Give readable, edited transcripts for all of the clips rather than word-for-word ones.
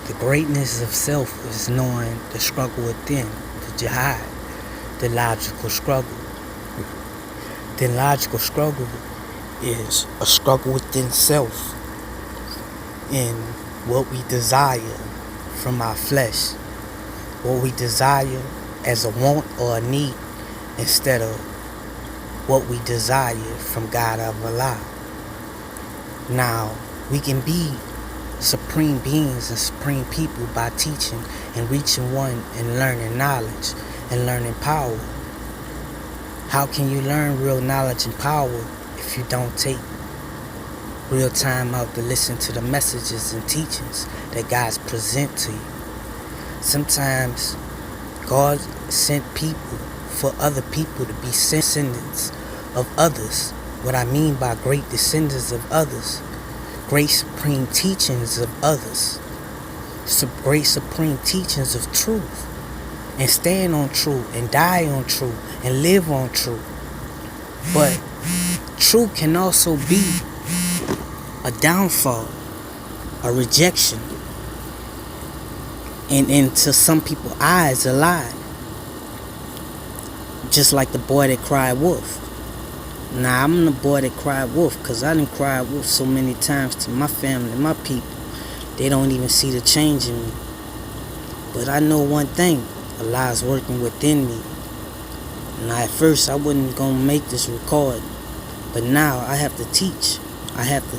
The greatness of self is knowing the struggle within, the jihad, the logical struggle. The logical struggle is a struggle within self in what we desire from our flesh, what we desire as a want or a need, instead of what we desire from God of Allah. Now, we can be supreme beings and supreme people by teaching and reaching one and learning knowledge and learning power. How can you learn real knowledge and power if you don't take real time out to listen to the messages and teachings that God's present to you? Sometimes God sent people for other people to be descendants of others. What I mean by great descendants of others, great supreme teachings of others, great supreme teachings of truth, and stand on truth and die on truth and live on truth. But truth can also be a downfall, a rejection, and into some people's eyes a lie. Just like the boy that cried wolf. Now, I'm the boy that cried wolf because I didn't cry wolf so many times to my family, my people. They don't even see the change in me. But I know one thing, Allah is working within me. Now, at first, I wasn't going to make this record. But now, I have to teach. I have to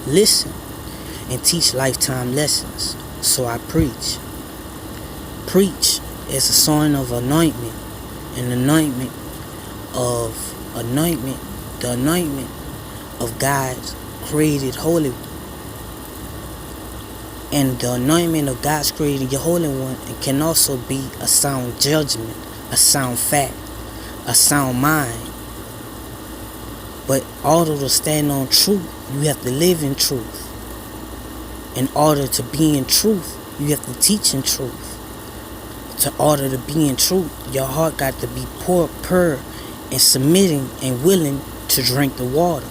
listen and teach lifetime lessons. So I preach. Preach is a sign of anointment. An anointment the anointment of God's created holy one. And the anointment of God's created Holy One, it can also be a sound judgment, a sound fact, a sound mind. But in order to stand on truth, you have to live in truth. In order to be in truth, you have to teach in truth. In order to be in truth, your heart got to be pure and submitting and willing to drink the water.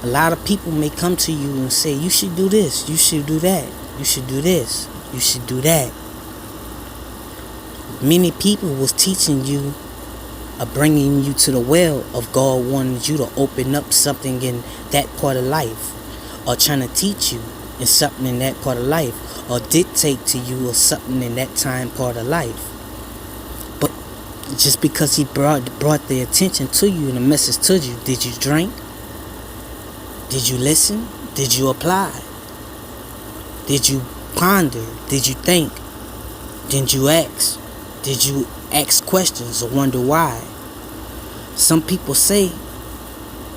A lot of people may come to you and say, you should do this, you should do that, you should do this, you should do that. Many people was teaching you, bringing you to the well of God, wanted you to open up something in that part of life, or trying to teach you in something in that part of life, or dictate to you or something in that time part of life. But just because he brought the attention to you and the message to you, did you drink? Did you listen? Did you apply? Did you ponder? Did you think? Did you ask? Did you ask questions or wonder why? Some people say,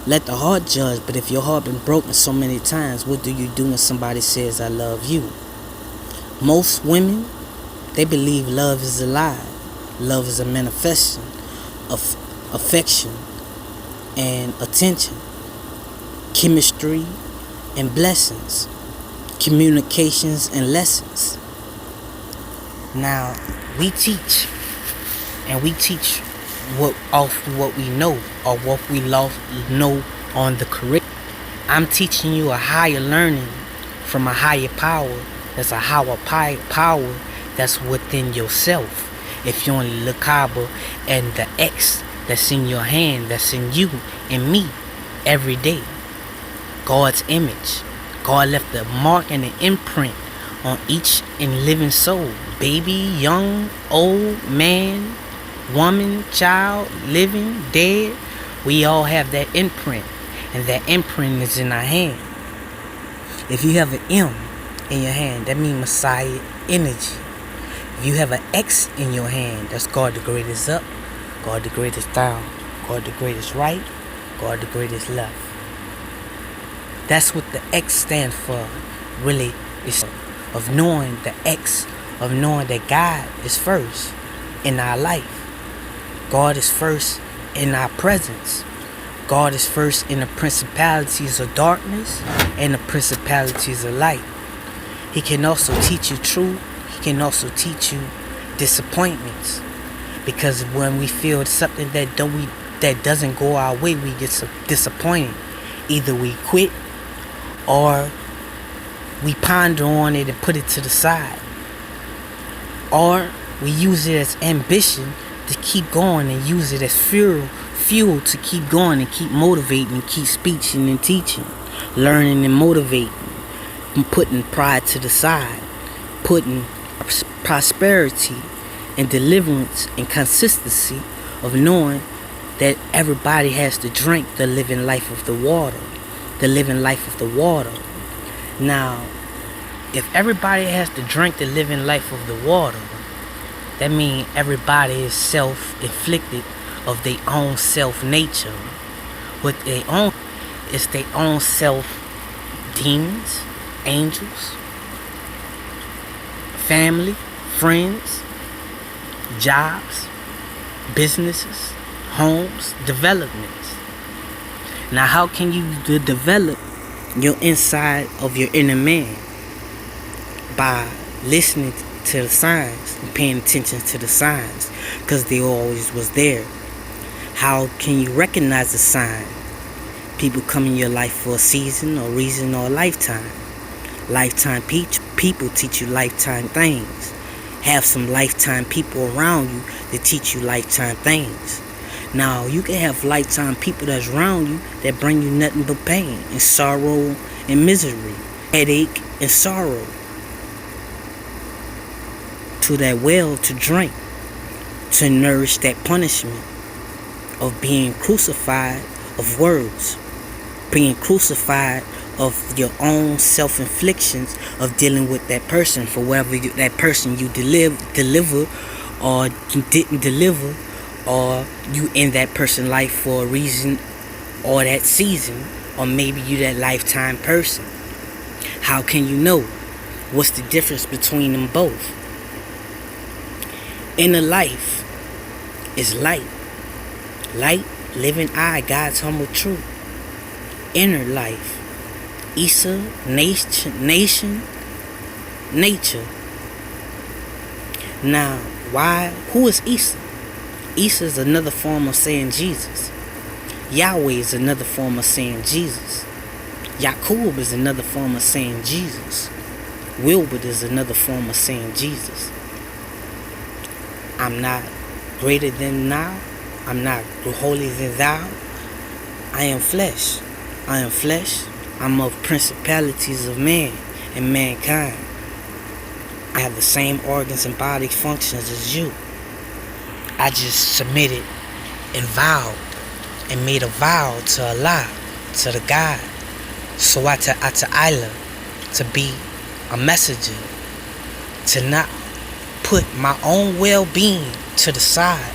let the heart judge, but if your heart been broken so many times, what do you do when somebody says, I love you? Most women, they believe love is a lie. Love is a manifestation of affection and attention, chemistry and blessings, communications and lessons. Now, we teach, and we teach what we know, or what we know on the curriculum. I'm teaching you a higher learning from a higher power. There's a higher power that's within yourself. If you only look Kaaba and the X that's in your hand, that's in you and me every day. God's image. God left a mark and an imprint on each and living soul. Baby, young, old, man, woman, child, living, dead. We all have that imprint. And that imprint is in our hand. If you have an M in your hand, that means Messiah energy. If you have an X in your hand, that's God the greatest up, God the greatest down, God the greatest right, God the greatest left. That's what the X stands for, really, is of knowing the X, of knowing that God is first in our life. God is first in our presence. God is first in the principalities of darkness and the principalities of light. He can also teach you truth. He can also teach you disappointments. Because when we feel something that doesn't go our way, we get so disappointed. Either we quit or we ponder on it and put it to the side. Or we use it as ambition to keep going and use it as fuel to keep going and keep motivating and keep speaking and teaching, learning and motivating, and putting pride to the side, putting prosperity and deliverance and consistency of knowing that everybody has to drink the living life of the water. The living life of the water. Now, if everybody has to drink the living life of the water, that means everybody is self-inflicted of their own self-nature. With their own, it's their own self-demons, angels, family, friends, jobs, businesses, homes, developments. Now, how can you develop your inside of your inner man? By listening to the signs and paying attention to the signs, because they always was there. How can you recognize a sign? People come in your life for a season or reason or a lifetime. Lifetime people teach you lifetime things. Have some lifetime people around you that teach you lifetime things. Now, you can have lifetime people that's around you that bring you nothing but pain and sorrow and misery, headache and sorrow. To that well to drink, to nourish that punishment of being crucified of words, being crucified of your own self-inflictions of dealing with that person for whatever that person you deliver or you didn't deliver, or you in that person's life for a reason or that season, or maybe you that lifetime person. How can you know? What's the difference between them both? Inner life is light. Light, living eye, God's humble truth. Inner life, Isa, nation, nature. Now, who is Isa? Isa is another form of saying Jesus. Yahweh is another form of saying Jesus. Yaqub is another form of saying Jesus. Wilbert is another form of saying Jesus. I'm not greater than thou. I'm not holier than thou. I am flesh. I am flesh. I'm of principalities of man and mankind. I have the same organs and body functions as you. I just submitted and vowed and made a vow to Allah, to the God, Suwata Ata to be a messenger, to not put my own well-being to the side,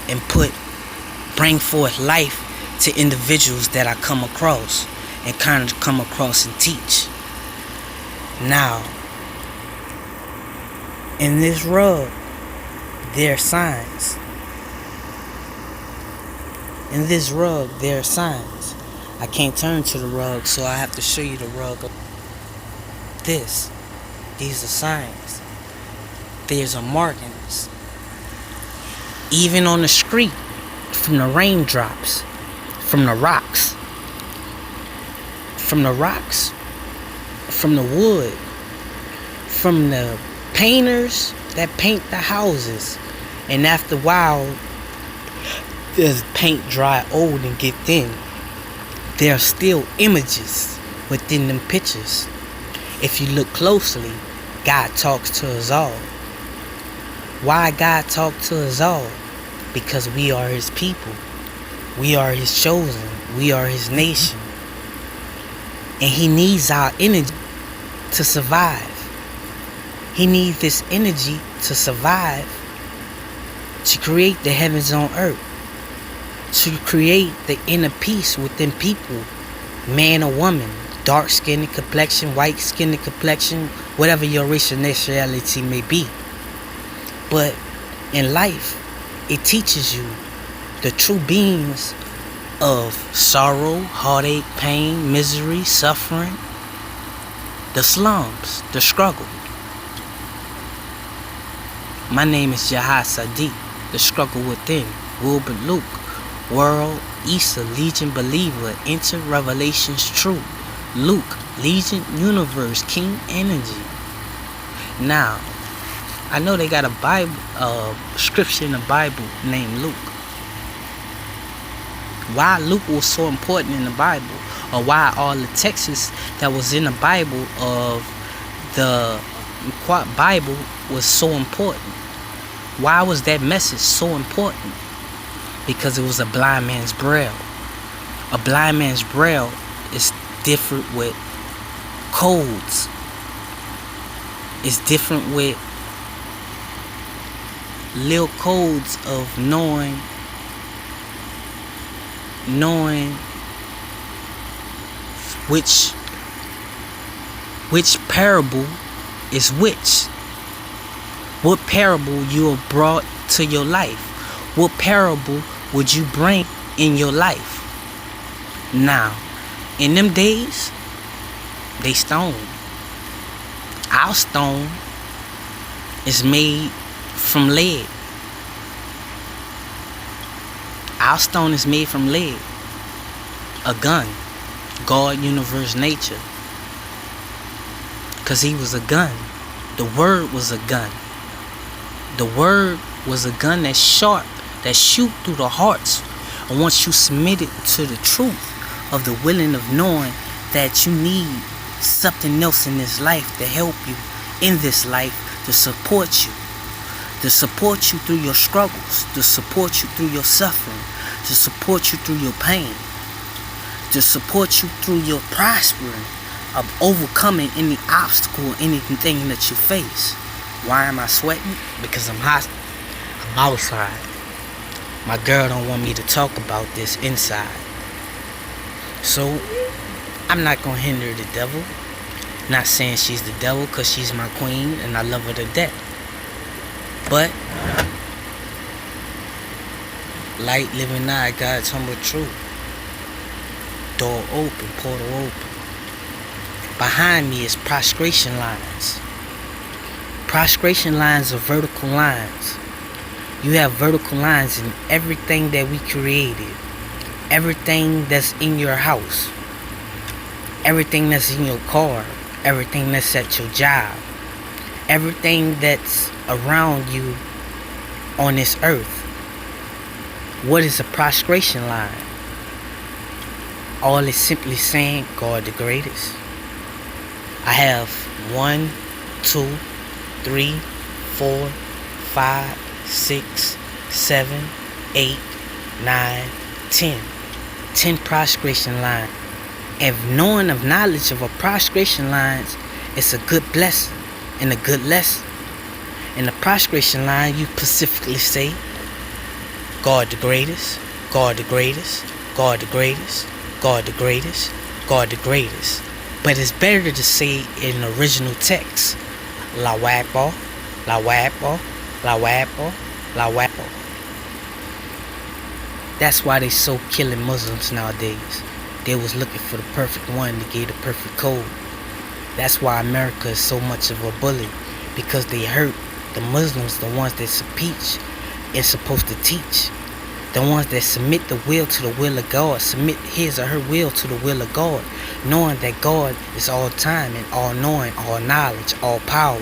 and bring forth life to individuals that I come across and kind of come across and teach. Now, in this rug, there are signs. In this rug, there are signs. I can't turn to the rug, so I have to show you the rug. These are signs. There's a markings. Even on the street, from the raindrops, from the rocks, from the wood, from the painters that paint the houses. And after a while, the paint dry old and get thin. There are still images within them pictures. If you look closely, God talks to us all. Why God talks to us all? Because we are His people. We are His chosen. We are His nation. And He needs our energy to survive. He needs this energy to survive, to create the heavens on earth, to create the inner peace within people, man or woman, dark-skinned complexion, white-skinned complexion, whatever your racial nationality may be. But in life, it teaches you the true beings of sorrow, heartache, pain, misery, suffering, the slums, the struggle. My name is Jahad Sadiq, the struggle within, Wilbert Luke, World, Isa, Legion Believer, Enter Revelations True, Luke, Legion, Universe, King Energy. Now, I know they got a Bible, scripture in the Bible named Luke. Why Luke was so important in the Bible, or why all the texts that was in the Bible of the Bible was so important. Why was that message so important? Because it was a blind man's braille. A blind man's braille is different with codes. It's different with little codes of knowing which parable is which. What parable you have brought to your life? What parable would you bring in your life? Now, in them days, they stone. Our stone is made from lead. Our stone is made from lead. A gun. God, universe, nature. Because he was a gun. The word was a gun. The word was a gun that's sharp, that shoot through the hearts. And once you submit it to the truth of the willing of knowing that you need something else in this life to help you in this life, to support you through your struggles, to support you through your suffering, to support you through your pain, to support you through your prospering, of overcoming any obstacle, anything that you face. Why am I sweating? Because I'm hot. I'm outside. My girl don't want me to talk about this inside. So, I'm not going to hinder the devil. Not saying she's the devil, because she's my queen and I love her to death. But, light, living eye, God's humble truth. Door open, portal open. Behind me is prostration lines. Prostration lines are vertical lines. You have vertical lines in everything that we created. Everything that's in your house. Everything that's in your car. Everything that's at your job. Everything that's around you on this earth. What is a prostration line? All is simply saying God the greatest. I have 1, 2, 3, 4, 5, 6, 7, 8, 9, 10. 10 prostration lines. And knowing of knowledge of a prostration lines is a good blessing and a good lesson. In the prostration line, you specifically say, God the greatest, God the greatest, God the greatest, God the greatest, God the greatest. But it's better to say in the original text, La Wapo, La Wapo, La Wapo, La Wapo. That's why they so killing Muslims nowadays. They was looking for the perfect one to give the perfect code. That's why America is so much of a bully. Because they hurt the Muslims, the ones that speech is supposed to teach. The ones that submit the will to the will of God, submit his or her will to the will of God, knowing that God is all time and all knowing, all knowledge, all power.